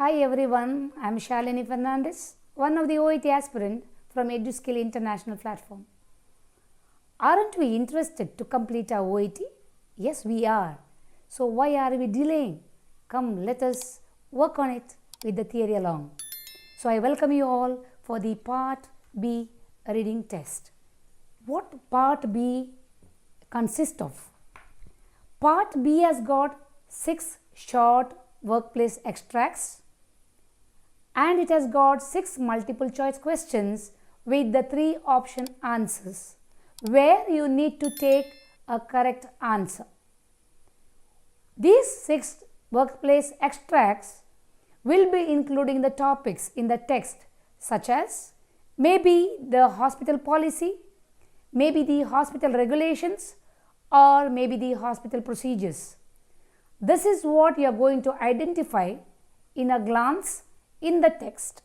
Hi everyone, I am Shalini Fernandes, one of the OET aspirant from EduSkills International platform. Aren't we interested to complete our OET? Yes, we are. So why are we delaying? Come, let us work on it with the theory along. So I welcome you all for the Part B reading test. What Part B consists of? Part B has got 6 short workplace extracts and it has got 6 multiple choice questions with the 3 option answers where you need to take a correct answer. These 6 workplace extracts will be including the topics in the text such as maybe the hospital policy, maybe the hospital regulations, or maybe the hospital procedures. This is what you are going to identify in a glance in the text,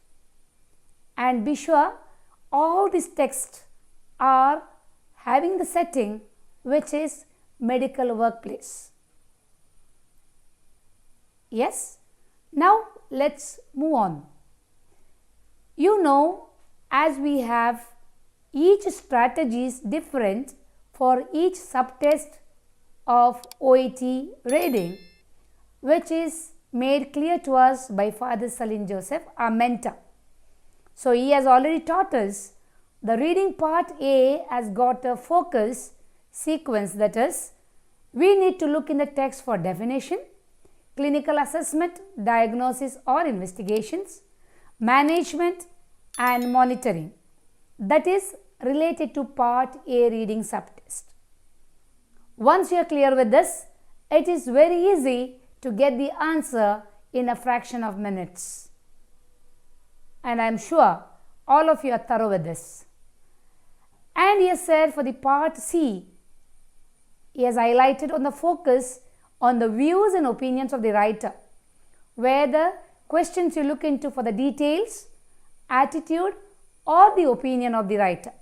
and be sure all these texts are having the setting which is medical workplace. Yes, now let's move on. You know, as we have each strategy is different for each subtest of OET reading, which is made clear to us by Father Saleen Joseph, our mentor. So he has already taught us the reading part A has got a focus sequence, that is, we need to look in the text for definition, clinical assessment, diagnosis or investigations, management and monitoring. That is related to part A reading subtest. Once you are clear with this, it is very easy to get the answer in a fraction of minutes. And I am sure all of you are thorough with this. And he has said for the part C, he has highlighted on the focus on the views and opinions of the writer, where the questions you look into for the details, attitude or the opinion of the writer.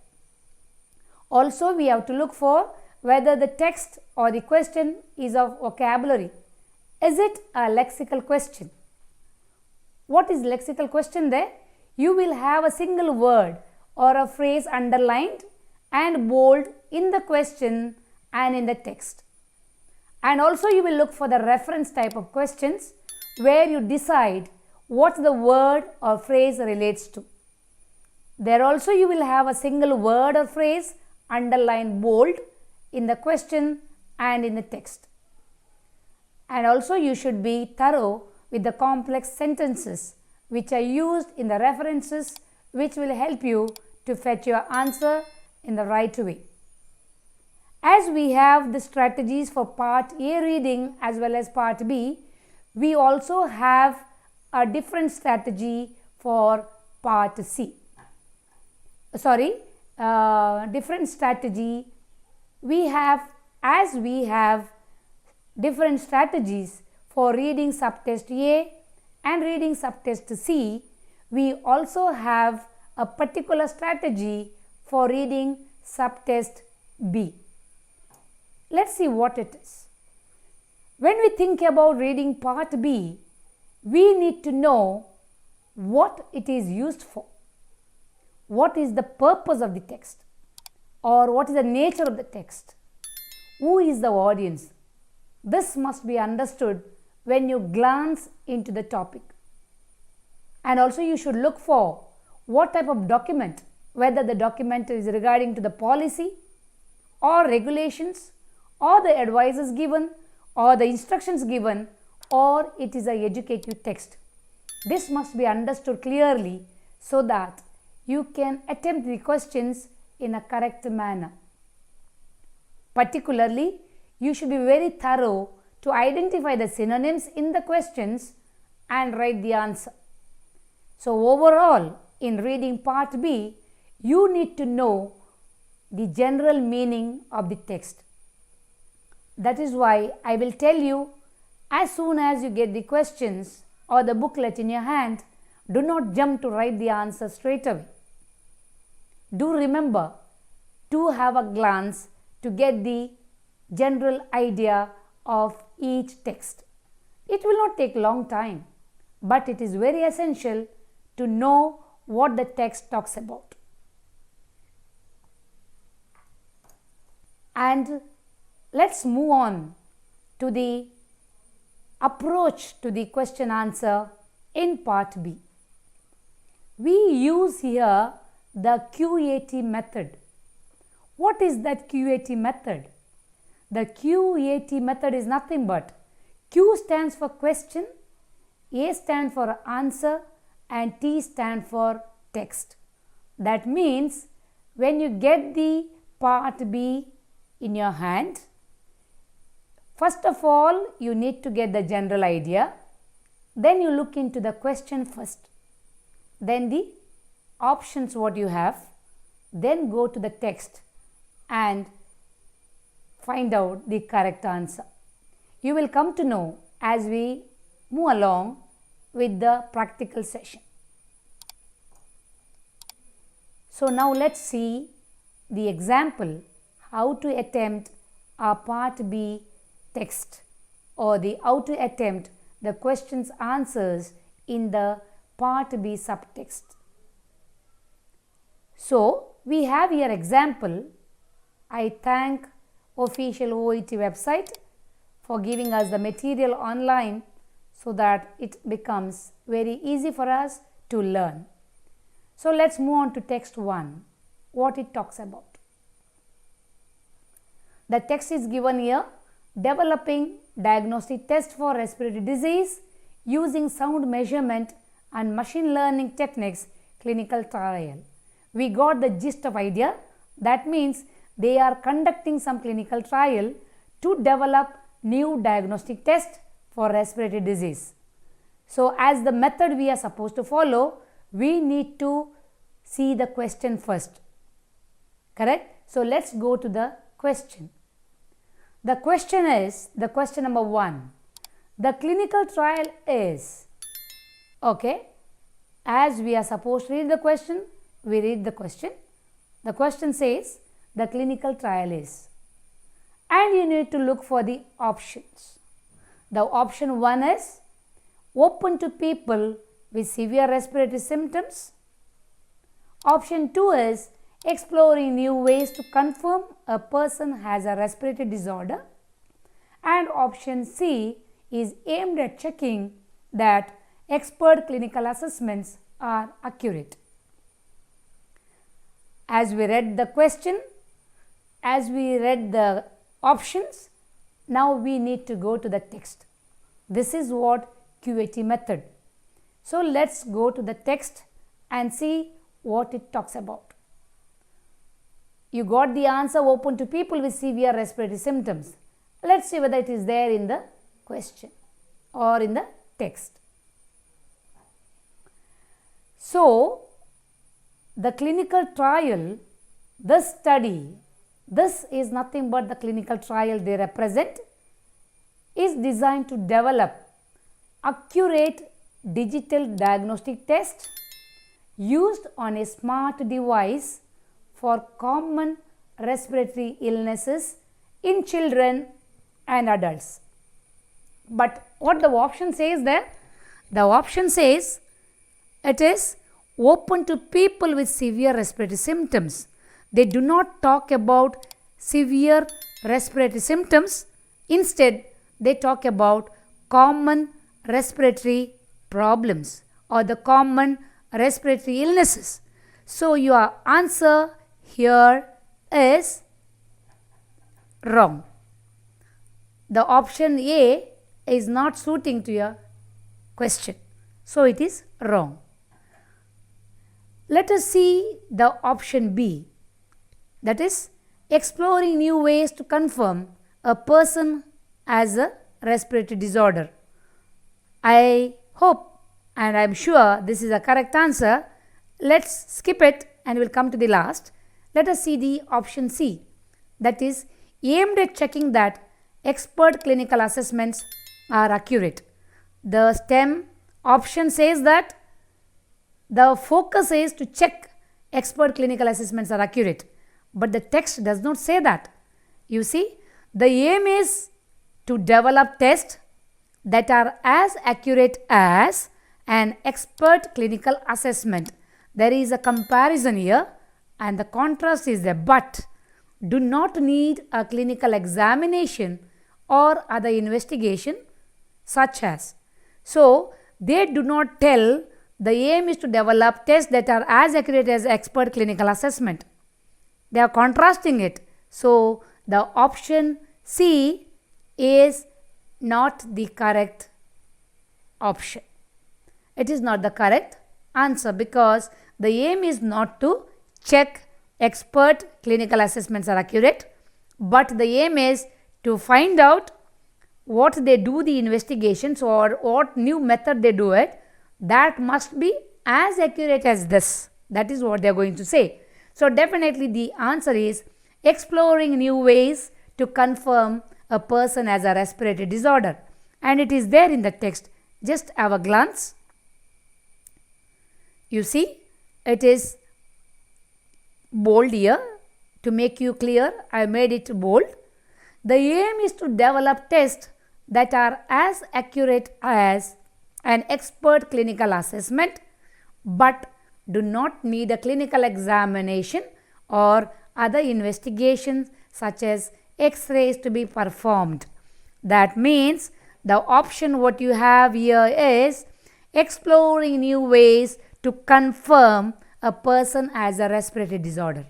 Also, we have to look for whether the text or the question is of vocabulary. Is it a lexical question? What is lexical question there? You will have a single word or a phrase underlined and bold in the question and in the text. And also you will look for the reference type of questions where you decide what the word or phrase relates to. There also you will have a single word or phrase underlined bold in the question and in the text. And also you should be thorough with the complex sentences which are used in the references, which will help you to fetch your answer in the right way. As we have the strategies for part A reading as well as part B, we also have a different strategy for part C. Different strategy we have different strategies for reading subtest A and reading subtest C. We also have a particular strategy for reading subtest B. Let's see what it is. When we think about reading part B, we need to know what it is used for. What is the purpose of the text, or what is the nature of the text? Who is the audience? This must be understood when you glance into the topic. And also you should look for what type of document, whether the document is regarding to the policy or regulations or the advices given or the instructions given, or it is a educative text. This must be understood clearly so that you can attempt the questions in a correct manner. Particularly, you should be very thorough to identify the synonyms in the questions and write the answer. So overall, in reading part B, you need to know the general meaning of the text. That is why I will tell you, as soon as you get the questions or the booklet in your hand, do not jump to write the answer straight away. Do remember to have a glance to get the general idea of each text. It will not take long time. but it is very essential to know what the text talks about. And let's move on to the approach to the question answer in part B. We use here the QAT method. What is that QAT method? The QAT method is nothing but Q stands for question, A stands for answer, and T stands for text. That means when you get the part B in your hand, first of all you need to get the general idea, then you look into the question first, then the options what you have, then go to the text and find out the correct answer. You will come to know as we move along with the practical session. So now let's see the example how to attempt a part B text, or how to attempt the questions answers in the part B subtext. So we have here example. I thank official OET website for giving us the material online so that it becomes very easy for us to learn. So let's move on to text 1, what it talks about. The text is given here: developing diagnostic test for respiratory disease using sound measurement and machine learning techniques, clinical trial. We got the gist of idea. That means they are conducting some clinical trial to develop new diagnostic test for respiratory disease. So as the method we are supposed to follow, we need to see the question first. Correct? So let's go to the question. The question is, the question number 1. The clinical trial is, okay, as we are supposed to read the question, we read the question. The question says, the clinical trial is, and you need to look for the options. The option 1 is open to people with severe respiratory symptoms. Option 2 is exploring new ways to confirm a person has a respiratory disorder. And option C is aimed at checking that expert clinical assessments are accurate. As we read the question, as we read the options, now we need to go to the text. This is what QAT method. So let's go to the text and see what it talks about. You got the answer, open to people with severe respiratory symptoms. Let's see whether it is there in the question or in the text. So the clinical trial, this study, this is nothing but the clinical trial they represent, is designed to develop accurate digital diagnostic test used on a smart device for common respiratory illnesses in children and adults. But what the option says there? The option says it is open to people with severe respiratory symptoms. They do not talk about severe respiratory symptoms. Instead, they talk about common respiratory problems or the common respiratory illnesses. So your answer here is wrong. The option A is not suiting to your question. So it is wrong. Let us see the option B, that is exploring new ways to confirm a person has a respiratory disorder. I hope and I am sure this is a correct answer. Let's skip it and we'll come to the last. Let us see the option C, that is aimed at checking that expert clinical assessments are accurate. The STEM option says that the focus is to check expert clinical assessments are accurate, but the text does not say that. You see, the aim is to develop tests that are as accurate as an expert clinical assessment. There is a comparison here and the contrast is there, but do not need a clinical examination or other investigation such as. So, they do not tell the aim is to develop tests that are as accurate as expert clinical assessment. They are contrasting it. So, the option C is not the correct option. It is not the correct answer because the aim is not to check expert clinical assessments are accurate, but the aim is to find out what they do the investigations or what new method they do it, that must be as accurate as this. That is what they are going to say. So, definitely the answer is exploring new ways to confirm a person has a respiratory disorder, and it is there in the text. Just have a glance. You see, it is bold here to make you clear. I made it bold. The aim is to develop tests that are as accurate as an expert clinical assessment, but do not need a clinical examination or other investigations such as X-rays to be performed. That means the option what you have here is exploring new ways to confirm a person has a respiratory disorder.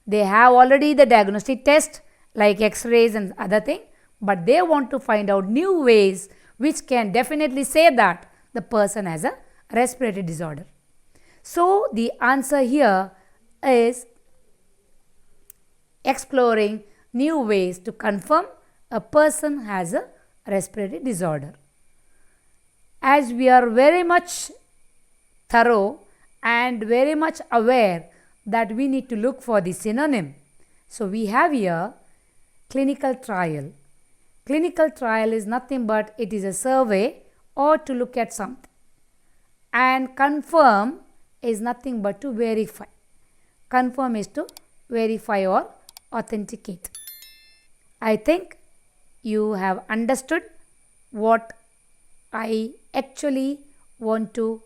They have already the diagnostic test like X-rays and other thing, but they want to find out new ways which can definitely say that the person has a respiratory disorder. So, the answer here is exploring new ways to confirm a person has a respiratory disorder. As we are very much thorough and very much aware that we need to look for the synonym. So, we have here clinical trial. Clinical trial is nothing but it is a survey or to look at something, and confirm is nothing but to verify. Confirm is to verify or authenticate. I think you have understood what I actually want to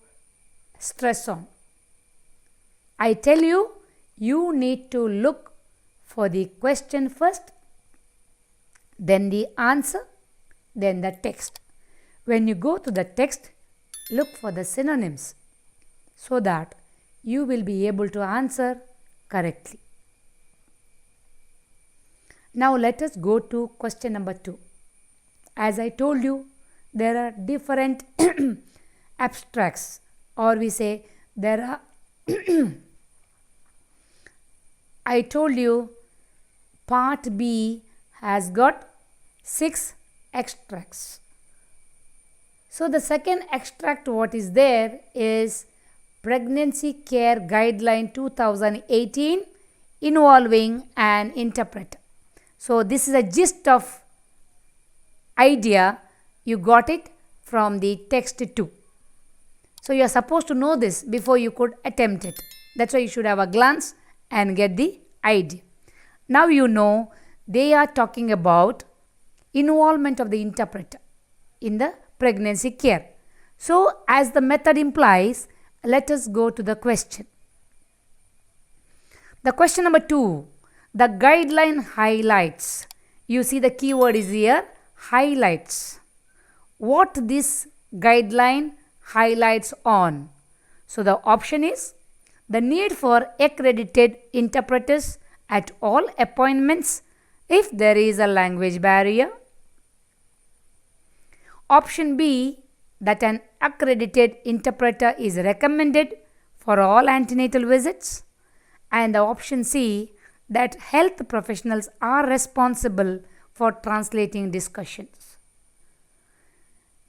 stress on. I tell you, you need to look for the question first, then the answer, then the text. When you go to the text, look for the synonyms so that you will be able to answer correctly. Now, let us go to question number 2. As I told you, there are different abstracts, or we say there are I told you part B has got 6 extracts. So, the second extract what is there is Pregnancy Care Guideline 2018 involving an interpreter. So, this is a gist of idea, you got it from the text 2. So, you are supposed to know this before you could attempt it. That is why you should have a glance and get the idea. Now, you know they are talking about involvement of the interpreter in the pregnancy care. So, as the method implies, let us go to the question. The question number 2, the guideline highlights. You see the keyword is here, highlights. What this guideline highlights on? So, the option is the need for accredited interpreters at all appointments if there is a language barrier. Option B, that an accredited interpreter is recommended for all antenatal visits. And the option C, that health professionals are responsible for translating discussions.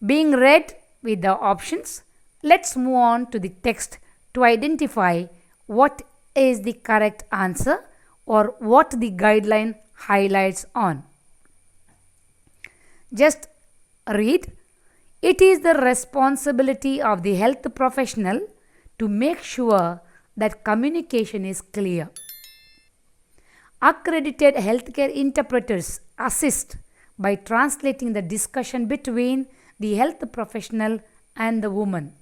Being read with the options, let's move on to the text to identify what is the correct answer or what the guideline highlights on. Just read. It is the responsibility of the health professional to make sure that communication is clear. Accredited healthcare interpreters assist by translating the discussion between the health professional and the woman.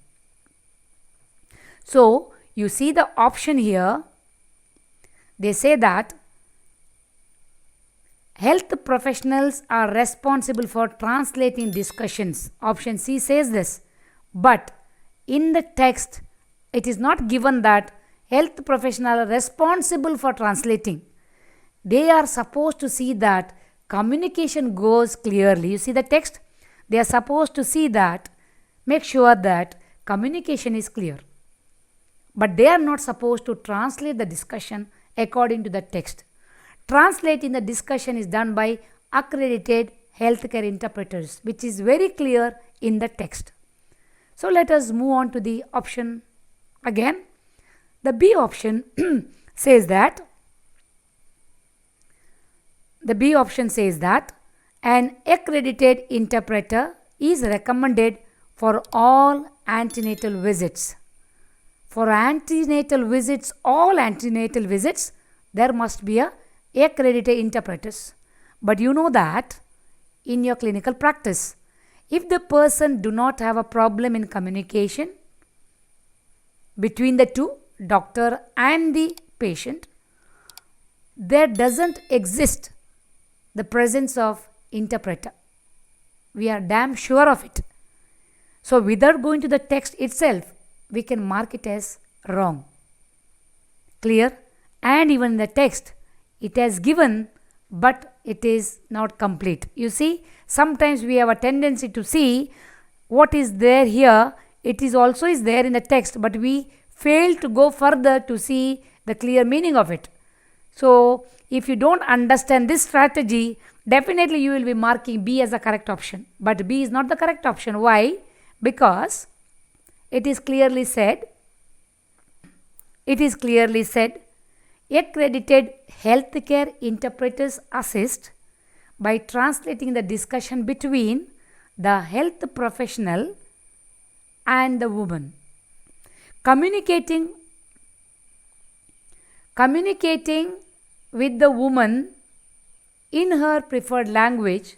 So, you see the option here, they say that health professionals are responsible for translating discussions. Option C says this. But in the text, it is not given that health professionals are responsible for translating. They are supposed to see that communication goes clearly. You see the text? They are supposed to see that, make sure that communication is clear. But they are not supposed to translate the discussion according to the text. Translating the discussion is done by accredited healthcare interpreters, which is very clear in the text. So let us move on to the option again. The B option says that an accredited interpreter is recommended for all antenatal visits. For antenatal visits, all antenatal visits, there must be a accredited interpreters. But you know that in your clinical practice, if the person do not have a problem in communication between the two, doctor and the patient, there doesn't exist the presence of interpreter. We are damn sure of it. So without going to the text itself, we can mark it as wrong. Clear? And even in the text, it has given, but it is not complete. You see, sometimes we have a tendency to see what is there here, it is also is there in the text, but we fail to go further to see the clear meaning of it. So, if you don't understand this strategy, definitely you will be marking B as the correct option. But B is not the correct option. Why? Because it is clearly said, accredited healthcare interpreters assist by translating the discussion between the health professional and the woman. Communicating with the woman in her preferred language,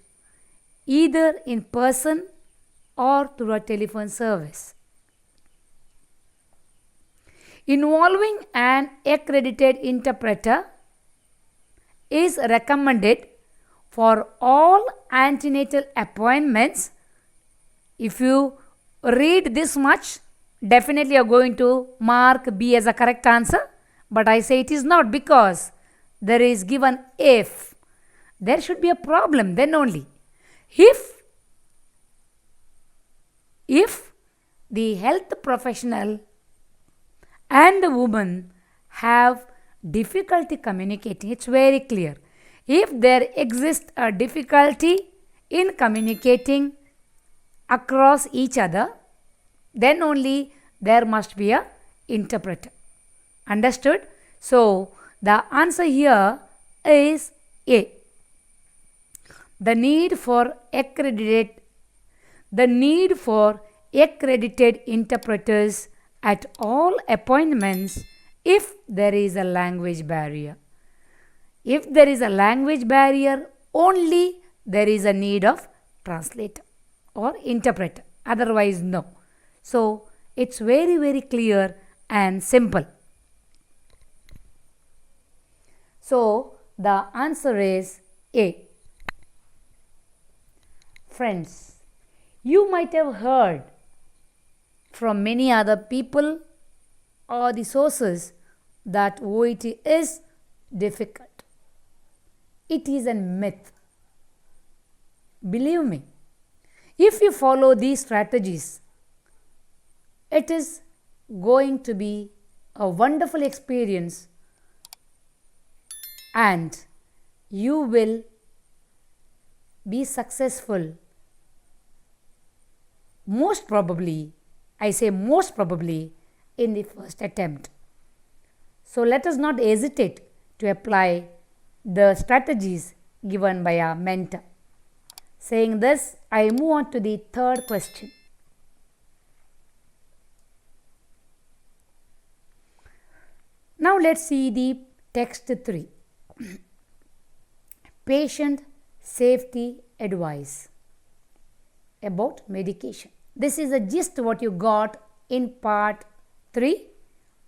either in person or through a telephone service. Involving an accredited interpreter is recommended for all antenatal appointments. If you read this much, definitely you are going to mark B as a correct answer. But I say it is not, because there is given if. There should be a problem then only. If the health professional and the woman have difficulty communicating, it's very clear. If there exists a difficulty in communicating across each other, then only there must be a interpreter. Understood? So, the answer here is A. The need for accredited interpreters at all appointments if there is a language barrier. If there is a language barrier, only there is a need of translator or interpreter. Otherwise, no. So, it's very, very clear and simple. So, the answer is A. Friends, you might have heard from many other people or the sources that OET is difficult. It is a myth. Believe me, if you follow these strategies, it is going to be a wonderful experience and you will be successful. Most probably, I say most probably, in the first attempt. So let us not hesitate to apply the strategies given by our mentor. Saying this, I move on to the third question. Now let's see the text 3. Patient safety advice about medication. This is the gist what you got in part 3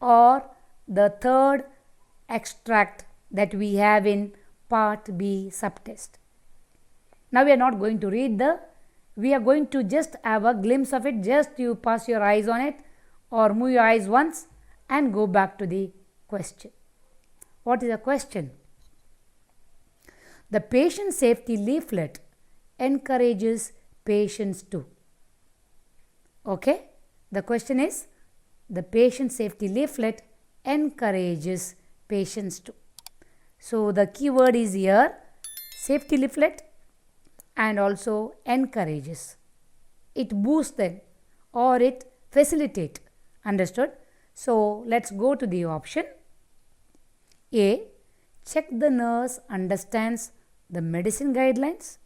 or the third extract that we have in part B subtest. Now we are not going to read we are going to just have a glimpse of it. Just you pass your eyes on it or move your eyes once and go back to the question. What is the question? The patient safety leaflet encourages patients to. Okay, the question is, the patient safety leaflet encourages patients to. So the keyword is here safety leaflet and also encourages. It boosts them or it facilitates. Understood? So let's go to the option. A. Check the nurse understands the medicine guidelines.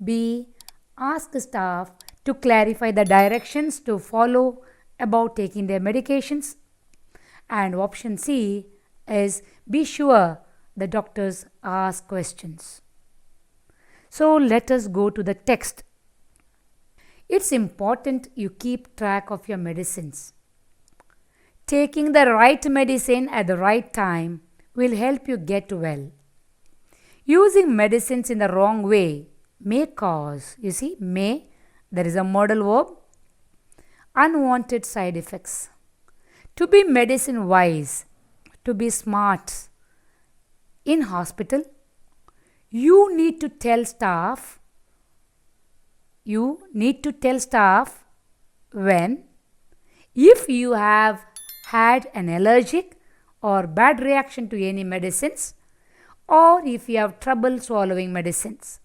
B. Ask staff to clarify the directions to follow about taking their medications. And option C is be sure the doctors ask questions. So let us go to the text. It's important you keep track of your medicines. Taking the right medicine at the right time will help you get well. Using medicines in the wrong way may cause, you see, may, there is a modal verb, unwanted side effects. To be medicine wise, to be smart in hospital, you need to tell staff when, if you have had an allergic or bad reaction to any medicines, or if you have trouble swallowing medicines.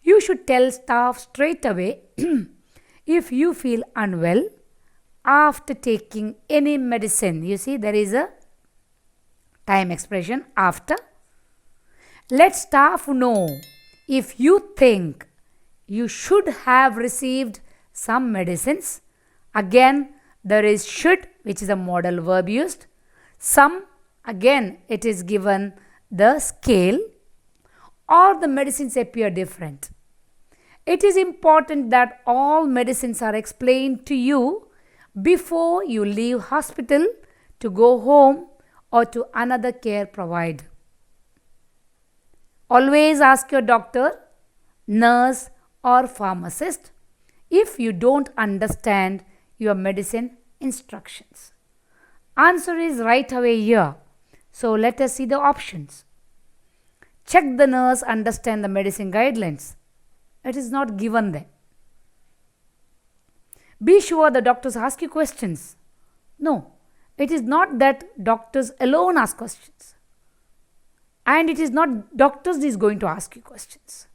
You should tell staff straight away if you feel unwell after taking any medicine. You see, there is a time expression after. Let staff know if you think you should have received some medicines. Again, there is should, which is a modal verb used. Some, again, it is given the scale, or the medicines appear different. It is important that all medicines are explained to you before you leave hospital to go home or to another care provider. Always ask your doctor, nurse or pharmacist if you don't understand your medicine instructions. Answer is right away here. So let us see the options. Check the nurse understand the medicine guidelines. It is not given there. Be sure the doctors ask you questions. No, it is not that doctors alone ask questions. And it is not doctors is going to ask you questions.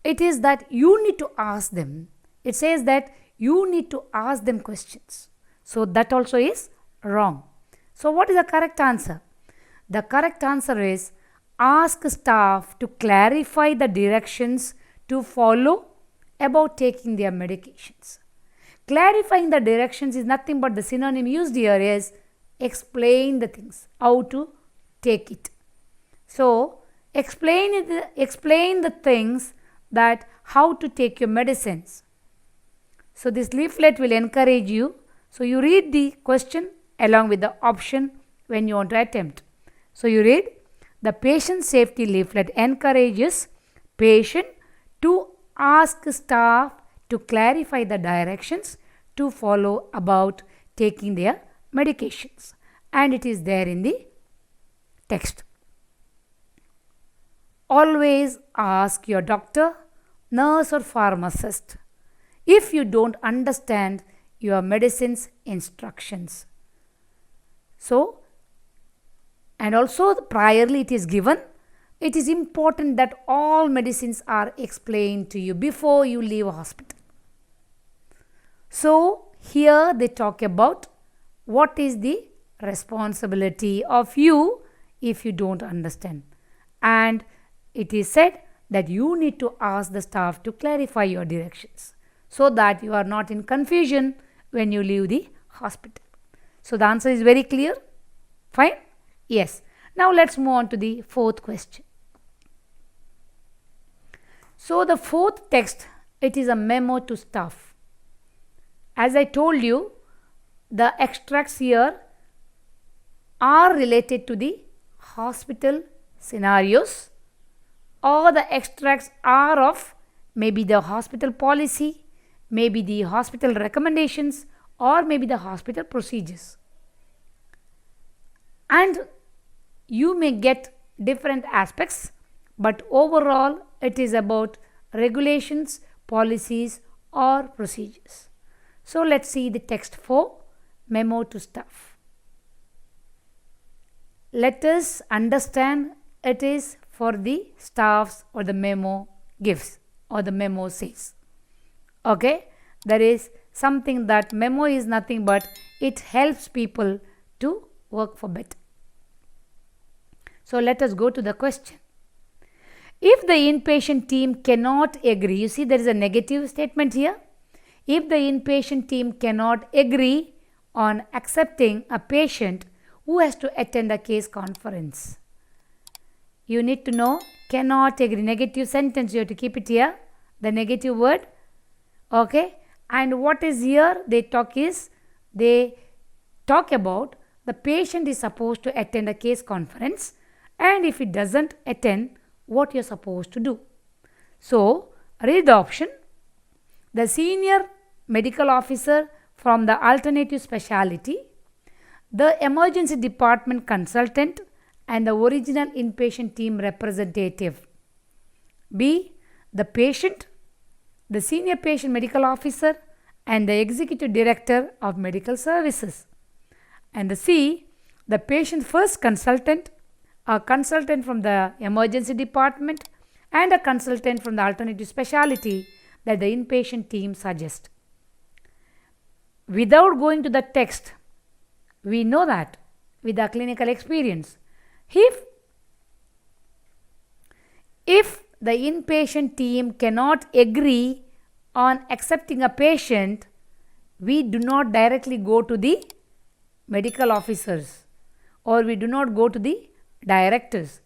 It is that you need to ask them. It says that you need to ask them questions. So that also is wrong. So what is the correct answer? The correct answer is ask staff to clarify the directions to follow about taking their medications. Clarifying the directions is nothing but the synonym used here is explain the things, how to take it. So explain the things that how to take your medicines. So this leaflet will encourage you. So you read the question along with the option when you want to attempt. So you read, the patient safety leaflet encourages patient to ask staff to clarify the directions to follow about taking their medications. And it is there in the text. Always ask your doctor, nurse or pharmacist if you don't understand your medicine's instructions. So, and also priorly it is given, it is important that all medicines are explained to you before you leave a hospital. So, here they talk about what is the responsibility of you if you don't understand. And it is said that you need to ask the staff to clarify your directions so that you are not in confusion when you leave the hospital. So, the answer is very clear. Fine? Yes. Now, let's move on to the fourth question. So, the fourth text, it is a memo to staff. As I told you, the extracts here are related to the hospital scenarios, or the extracts are of maybe the hospital policy, maybe the hospital recommendations, or maybe the hospital procedures. And you may get different aspects, but overall it is about regulations, policies, or procedures. So let's see the text for memo to staff. Let us understand it is for the staffs or the memo gives or the memo says. Okay, there is something that memo is nothing but it helps people to work for better. So let us go to the question. If the inpatient team cannot agree, you see there is a negative statement here. If the inpatient team cannot agree on accepting a patient who has to attend a case conference. You need to know cannot agree, negative sentence, you have to keep it here, the negative word. Okay, and what is here they talk about the patient is supposed to attend a case conference, and if it doesn't attend, what you're supposed to do. So read the option. The senior medical officer from the alternative specialty, the emergency department consultant, and the original inpatient team representative. B. The patient, the senior patient medical officer, and the executive director of medical services. And the C. The patient first consultant, a consultant from the emergency department, and a consultant from the alternative specialty that the inpatient team suggests. Without going to the text, we know that with the clinical experience, if the inpatient team cannot agree on accepting a patient, we do not directly go to the medical officers or we do not go to the directors.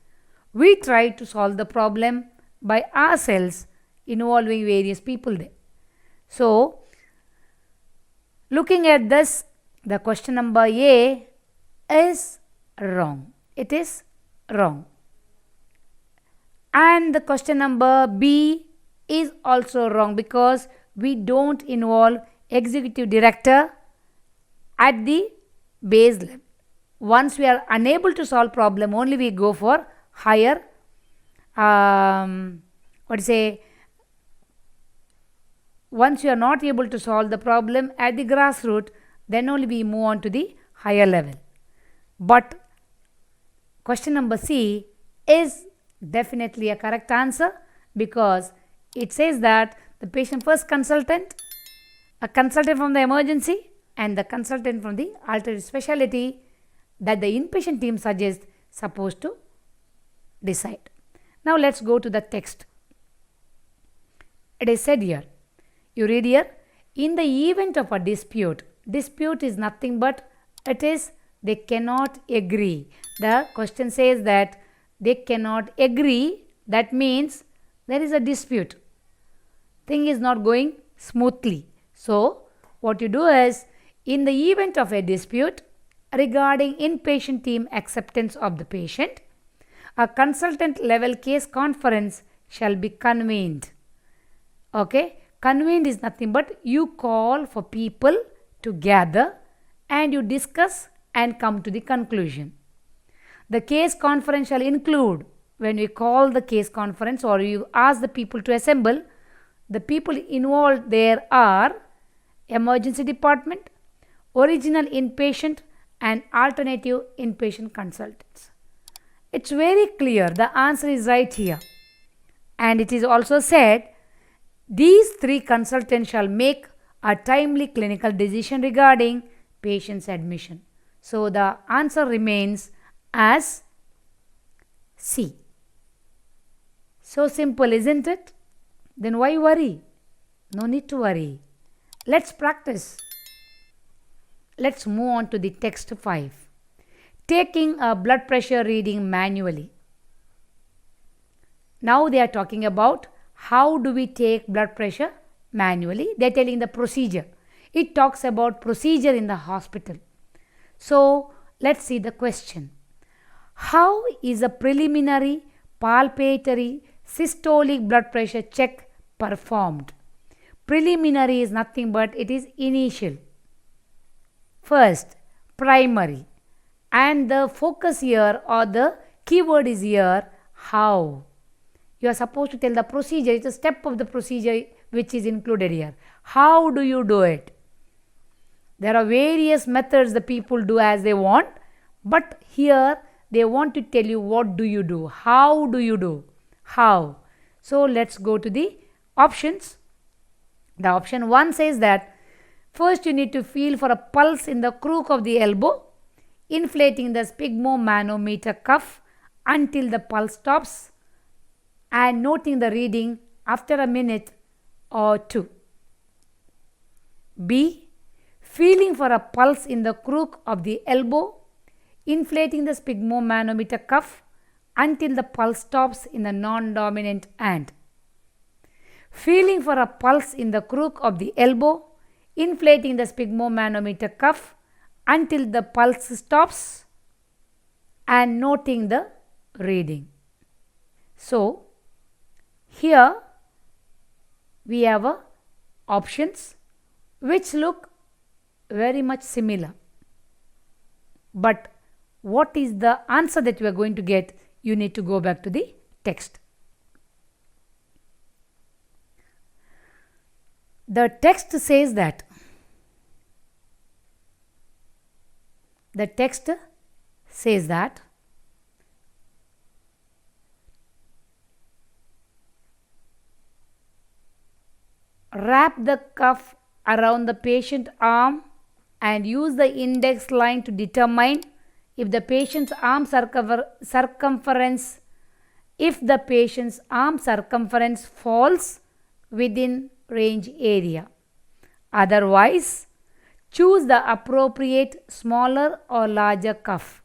We try to solve the problem by ourselves, involving various people there. So, looking at this, the question number A is wrong. It is wrong. And the question number B is also wrong because we don't involve executive director at the base level. Once we are unable to solve problem, only we go for higher, once you are not able to solve the problem at the grassroots, then only we move on to the higher level. But question number C is definitely a correct answer because it says that the patient first consultant, a consultant from the emergency, and the consultant from the alternative specialty that the inpatient team suggests supposed to decide. Now let's go to the text. It is said here, you read here, in the event of a dispute is nothing but it is they cannot agree. The question says that they cannot agree, that means there is a dispute. Thing is not going smoothly. So what you do is, in the event of a dispute regarding inpatient team acceptance of the patient, a consultant level case conference shall be convened. Okay, convened is nothing but you call for people to gather and you discuss and come to the conclusion. The case conference shall include, when we call the case conference or you ask the people to assemble, the people involved there are emergency department, original inpatient, and alternative inpatient consultants. It's very clear, the answer is right here. And it is also said, these three consultants shall make a timely clinical decision regarding patient's admission. So the answer remains as C. So simple, isn't it? Then why worry? No need to worry. Let's practice. Let's move on to the text 5. Taking a blood pressure reading manually. Now they are talking about how do we take blood pressure manually. They are telling the procedure. It talks about procedure in the hospital. So let's see the question. How is a preliminary palpatory systolic blood pressure check performed? Preliminary is nothing but it is initial. First, primary, and the focus here or the keyword is here how. You are supposed to tell the procedure. It's a step of the procedure which is included here. How do you do it? There are various methods the people do as they want, but here they want to tell you what do you do, how do you do, how. So let's go to the options. The option 1 says that first you need to feel for a pulse in the crook of the elbow, inflating the sphygmomanometer cuff until the pulse stops and noting the reading after a minute or 2. B. Feeling for a pulse in the crook of the elbow, inflating the sphygmomanometer cuff until the pulse stops in the non-dominant hand. Feeling for a pulse in the crook of the elbow, inflating the sphygmomanometer cuff until the pulse stops and noting the reading. So, here we have options which look very much similar. But what is the answer that you are going to get? You need to go back to the text. The text says that wrap the cuff around the patient arm and use the index line to determine if the patient's arm circumference falls within range area. Otherwise, choose the appropriate smaller or larger cuff.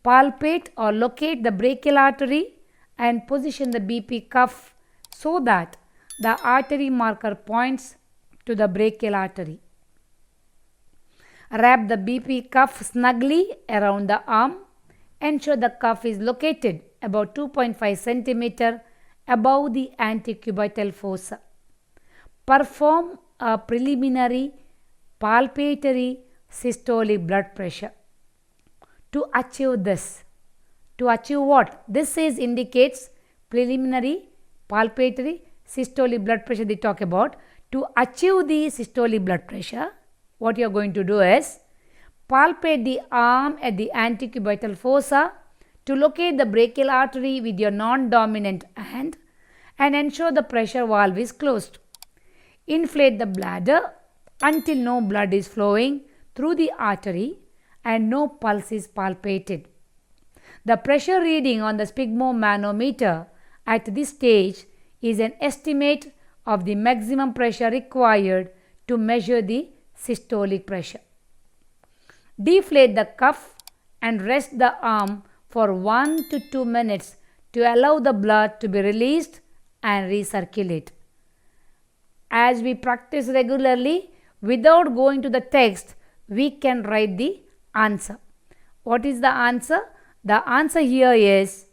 Palpate or locate the brachial artery and position the BP cuff so that the artery marker points to the brachial artery. Wrap the BP cuff snugly around the arm. Ensure the cuff is located about 2.5 cm above the antecubital fossa. Perform a preliminary palpatory systolic blood pressure. To achieve this, to achieve what? This indicates preliminary palpatory systolic blood pressure they talk about. To achieve the systolic blood pressure, what you are going to do is palpate the arm at the antecubital fossa to locate the brachial artery with your non-dominant hand and ensure the pressure valve is closed. Inflate the bladder until no blood is flowing through the artery and no pulse is palpated. The pressure reading on the sphygmomanometer at this stage is an estimate of the maximum pressure required to measure the systolic pressure. Deflate the cuff and rest the arm for 1 to 2 minutes to allow the blood to be released and recirculate. As we practice regularly, without going to the text, we can write the answer. What is the answer? The answer here is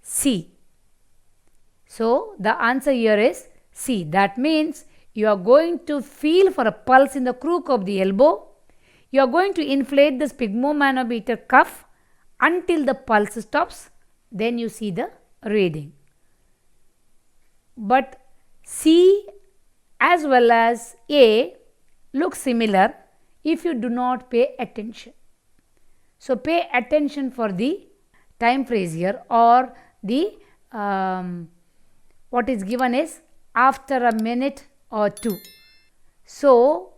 C. So, the answer here is C. That means you are going to feel for a pulse in the crook of the elbow. You are going to inflate the sphygmomanometer cuff until the pulse stops. Then you see the reading. But C as well as A look similar if you do not pay attention. So, pay attention for the time phrase here, or the what is given is after a minute or 2. So,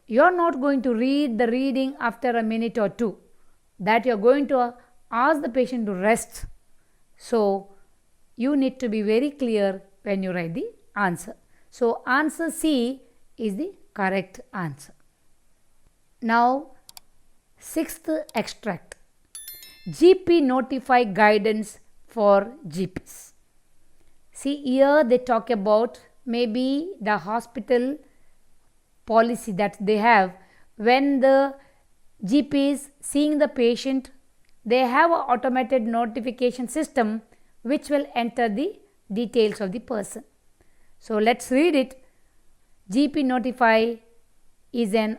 you are not going to read the reading after a minute or 2, that you are going to ask the patient to rest. So, you need to be very clear when you write the answer. So, answer C is the correct answer. Now, 6th extract. GP notify guidance for GPs. See, here they talk about maybe the hospital policy that they have. When the GP is seeing the patient, they have an automated notification system which will enter the details of the person. So, let's read it. GP Notify is an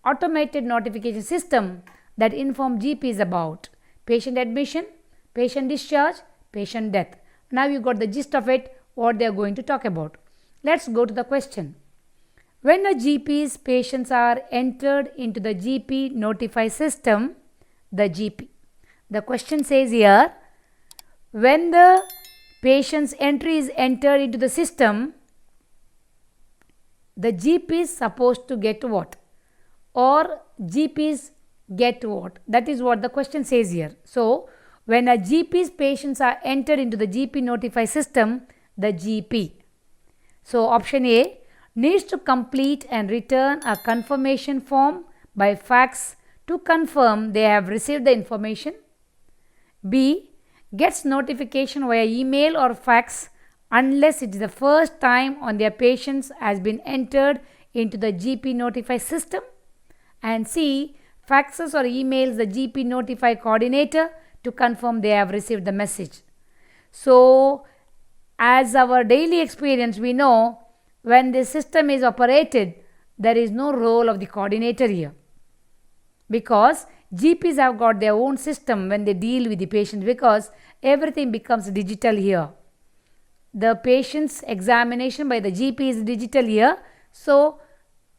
automated notification system that informs GPs about patient admission, patient discharge, patient death. Now, you got the gist of it, what they are going to talk about. Let's go to the question. When a GP's patients are entered into the GP Notify system, the GP. The question says here, when the patient's entry is entered into the system, the GP is supposed to get what? Or GPs get what? That is what the question says here. So, when a GP's patients are entered into the GP Notify system, the GP. So, option A needs to complete and return a confirmation form by fax to confirm they have received the information. B gets notification via email or fax unless it is the first time on their patients has been entered into the GP Notify system. And C faxes or emails the GP Notify coordinator to confirm they have received the message. So, as our daily experience, we know when the system is operated, there is no role of the coordinator here, because GPs have got their own system when they deal with the patient, because everything becomes digital here. The patient's examination by the GP is digital here. So,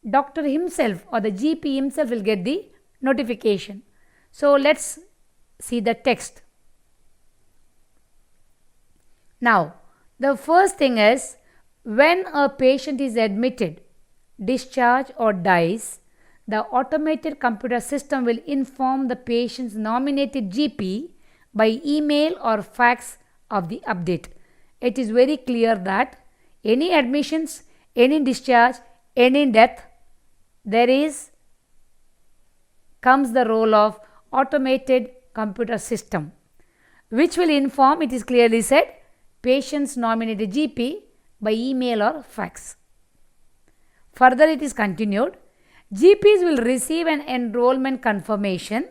doctor himself or the GP himself will get the notification. So, let's see the text. Now, the first thing is, when a patient is admitted, discharged or dies, the automated computer system will inform the patient's nominated GP by email or fax of the update. It is very clear that any admissions, any discharge, any death, comes the role of automated computer system, which will inform, it is clearly said, patient's nominated GP by email or fax. Further, it is continued, GPs will receive an enrollment confirmation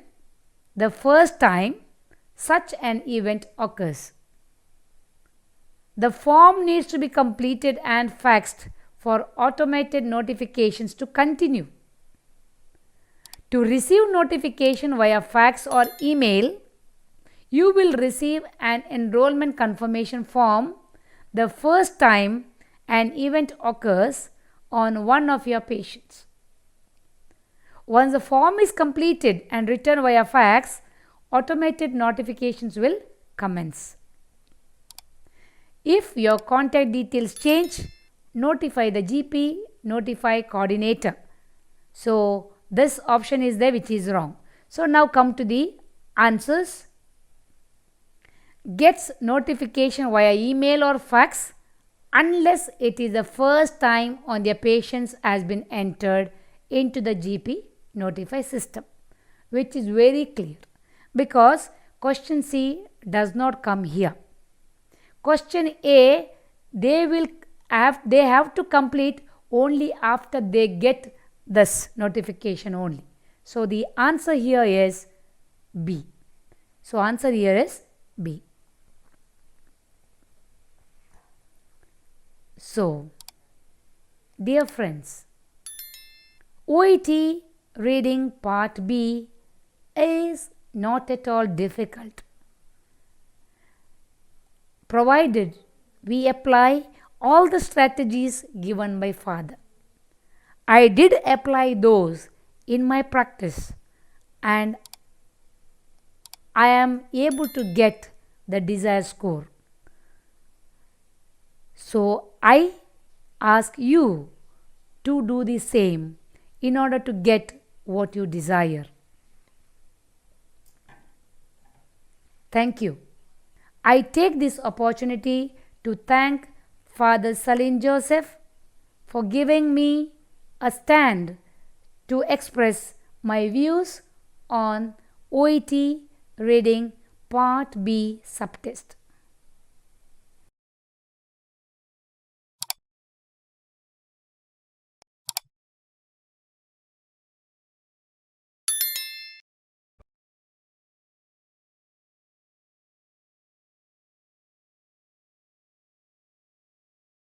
the first time such an event occurs. The form needs to be completed and faxed for automated notifications to continue. To receive notification via fax or email, you will receive an enrollment confirmation form the first time an event occurs on one of your patients. Once the form is completed and returned via fax, automated notifications will commence. If your contact details change, notify the GP Notify coordinator. So, this option is there which is wrong. So, now come to the answers. Gets notification via email or fax unless it is the first time on their patients has been entered into the GP Notify system, which is very clear, because question C does not come here. Question A, they have to complete only after they get this notification only. So, the answer here is B. So, answer here is B. So, dear friends, OET reading part B is not at all difficult, provided we apply all the strategies given by Father. I did apply those in my practice and I am able to get the desired score. So, I ask you to do the same in order to get what you desire. Thank you. I take this opportunity to thank Father Saleen Joseph for giving me a stand to express my views on OET reading Part B subtest.